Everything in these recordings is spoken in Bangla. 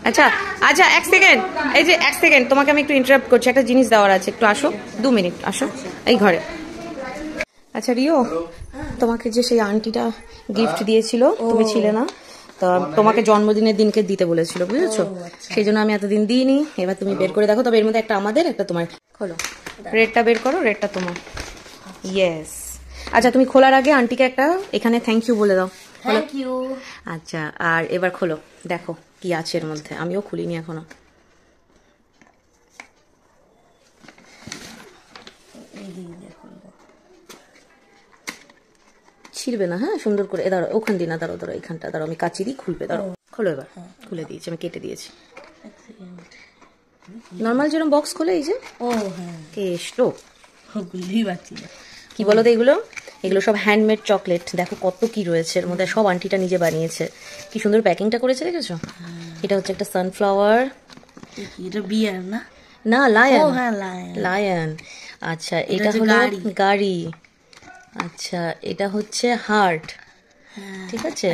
আচ্ছা আচ্ছা, এক সেকেন্ড, এই যে এক সেকেন্ড, তোমাকে আমি একটু ইন্টারাপ্ট করছি, একটা জিনিস দেওয়ার আছে, একটু আসো, 2 মিনিট আসো এই ঘরে। আচ্ছা রিও, তোমাকে যে সেই আন্টিটা গিফট দিয়েছিল, তুমি ছিলে না, তা তোমাকে জন্মদিনের দিনকে দিতে বলেছিল, বুঝেছো? সেই জন্য আমি এতদিন দিইনি। এবার তুমি বের করে দেখো, তবে এর মধ্যে একটা আমাদের, একটা তোমার। খোলো, রেডটা বের করো, রেডটা তোমার। ইয়েস। আচ্ছা তুমি খোলার আগে আন্টিকে একটা এখানে থ্যাংক ইউ বলে দাও। Thank you. আচ্ছা, আর এবার খোলো, দেখো কি আছে এর মধ্যে, আমিও খুলিনি এখনো। ছিড়বে না, হ্যাঁ, সুন্দর করে। দাঁড়ো, ওখান দিয়ে না, দাঁড়ো দাঁড়ো, এখানটা দাঁড়ো, আমি কাচি দিয়ে খুলবে, দাঁড়ো। খোলো এবার। খুলে দিয়েছি, আমি কেটে দিয়েছি। নর্মাল যেরকম বক্স খোলে, এই যে। ও হ্যাঁ, কেষ্ট কি বলো তো এগুলো? এগুলো সব হ্যান্ডমেড চকলেট। দেখো কত কি রয়েছে এর মধ্যে, সব আন্টিটা নিজে বানিয়েছে। কি সুন্দর প্যাকিংটা করেছে, দেখেছো? এটা হচ্ছে একটা সানফ্লাওয়ার। এটা বিয়ার না? না, লায়ন। ও হ্যাঁ, লায়ন। লায়ন। আচ্ছা, এটা হলো গাড়ি। আচ্ছা, এটা হচ্ছে হার্ট। ঠিক আছে,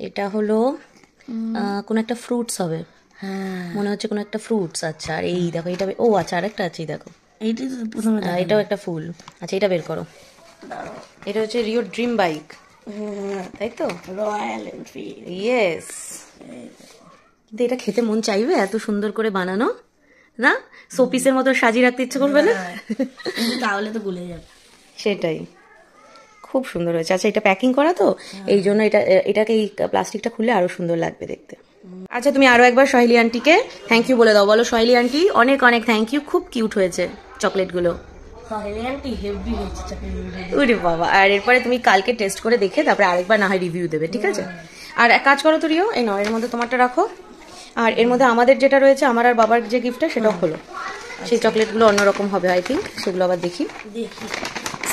এটা হলো কোন একটা ফ্রুটস হবে, মনে হচ্ছে কোন একটা ফ্রুটস। আচ্ছা, আর এই দেখো, এটা, ও আচ্ছা, আরেকটা আছে, দেখো, এটাও একটা ফুল। আচ্ছা, এটা বের করো। এটা হচ্ছে রিও ড্রিম বাইক, তাই তো? Royal Enfield. ইয়েস। কিন্তু এটা খেতে মন চাইবে, এত সুন্দর করে বানানো না? শোপিসের মতো সাজিয়ে রাখতে ইচ্ছে করবে না? তাহলে তো গলে যাবে। সেটাই, খুব সুন্দর হয়েছে। আচ্ছা, এটা প্যাকিং করা তো, এই জন্য এটাকে এই প্লাস্টিকটা খুললে আরো সুন্দর লাগবে দেখতে। আচ্ছা, তুমি আরো একবার সহেলি আন্টিকে থ্যাংক ইউ বলে দাও। বলো, সহেলি আন্টি অনেক অনেক থ্যাংক ইউ, খুব কিউট হয়েছে চকলেটগুলো। ওরে বাবা, আর এরপরে তুমি কালকে টেস্ট করে দেখে তারপরে আরেকবার না হয় রিভিউ দেবে, ঠিক আছে? আর এক কাজ করো তো রিও, এই নাও, এর মধ্যে তোমারটা রাখো, আর এর মধ্যে আমাদের যেটা রয়েছে, আমার আর বাবার যে গিফটটা, সেটাও হলো। সেই চকলেটগুলো অন্যরকম হবে আই থিঙ্ক, সেগুলো আবার দেখি।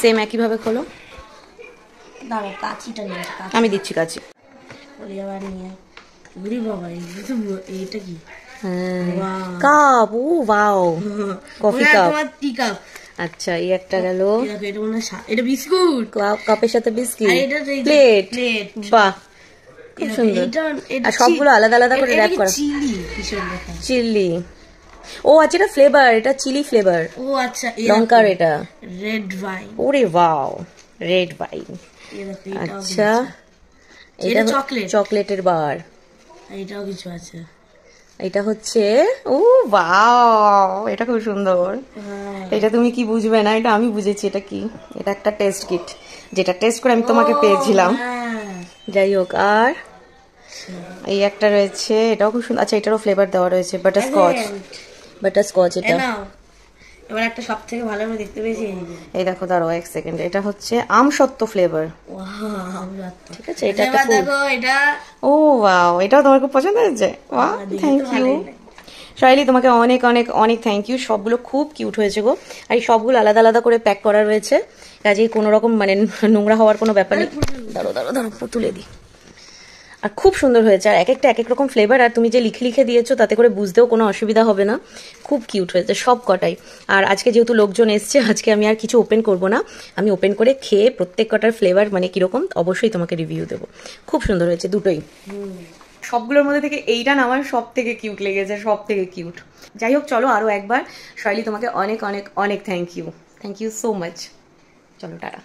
সেম একইভাবে খোলো। আমি দিচ্ছি কাছে। কাপ, ও ওয়াও, কফি কাপ। আচ্ছা, এই একটা গেল, এটা বিস্কুট, কাপের সাথে বিস্কিট, প্লেট, বাহ, খুব সুন্দর। আর সবগুলো আলাদা আলাদা করে র‍্যাপ করা। চিলি, ও আচ্ছা, এটা ফ্লেভার, এটা চিলি ফ্লেভার। ও আচ্ছা, লঙ্কার, এটা রেড ওয়াইন। ওরে ওয়াও, রেড ওয়াইন। আচ্ছা, এটা চকলেটের বার। এটাও কিছু আছে। এটা হচ্ছে, ও ওয়াও, এটা খুব সুন্দর। এটা তুমি কি বুঝবে না, এটা আমি বুঝেছি এটা কি। এটা একটা টেস্ট কিট, যেটা টেস্ট করে আমি তোমাকে পেয়েছিলাম। যাই হোক, আর এই একটা রয়েছে, এটাও খুব সুন্দর। আচ্ছা, এটারও ফ্লেভার দেওয়া রয়েছে, বাটারস্কচ। বাটারস্কচ এটা। এবার একটা সবথেকে ভালো আমি দেখতে পেয়েছি, এই দেখো, দাঁড়াও এক সেকেন্ড, এটা হচ্ছে আমসত্ত্ব ফ্লেভার। ঠিক আছে, এটা একটা ফুল। ও ওয়াও, এটাও তোমার খুব পছন্দ হয়েছে? ওয়াও, থ্যাংক ইউ সহেলি, তোমাকে অনেক অনেক অনেক থ্যাংক ইউ। সবগুলো খুব কিউট হয়েছে গো, আর এই সবগুলো আলাদা আলাদা করে প্যাক করা রয়েছে, কাজেই কোনো রকম মানে নোংরা হওয়ার কোনো ব্যাপার নেই। দাঁড়ো দাঁড়ো দাঁড়ো, তুলে দিই। আর খুব সুন্দর হয়েছে, আর এক একটা এক এক রকম ফ্লেভার, আর তুমি যে লিখে লিখে দিয়েছো তাতে করে বুঝতেও কোনো অসুবিধা হবে না। খুব কিউট হয়েছে সব কটাই। আর আজকে যেহেতু লোকজন এসছে, আজকে আমি আর কিছু ওপেন করব না, আমি ওপেন করে খেয়ে প্রত্যেক কটার ফ্লেভার মানে কিরকম অবশ্যই তোমাকে রিভিউ দেবো। খুব সুন্দর হয়েছে দুটোই। সবগুলোর মধ্যে থেকে এইটা না আমার সব থেকে কিউট লেগেছে, সব থেকে কিউট। যাই হোক, চলো আরও একবার সহেলি, তোমাকে অনেক অনেক অনেক থ্যাংক ইউ সো মাচ। চলো, টাটা।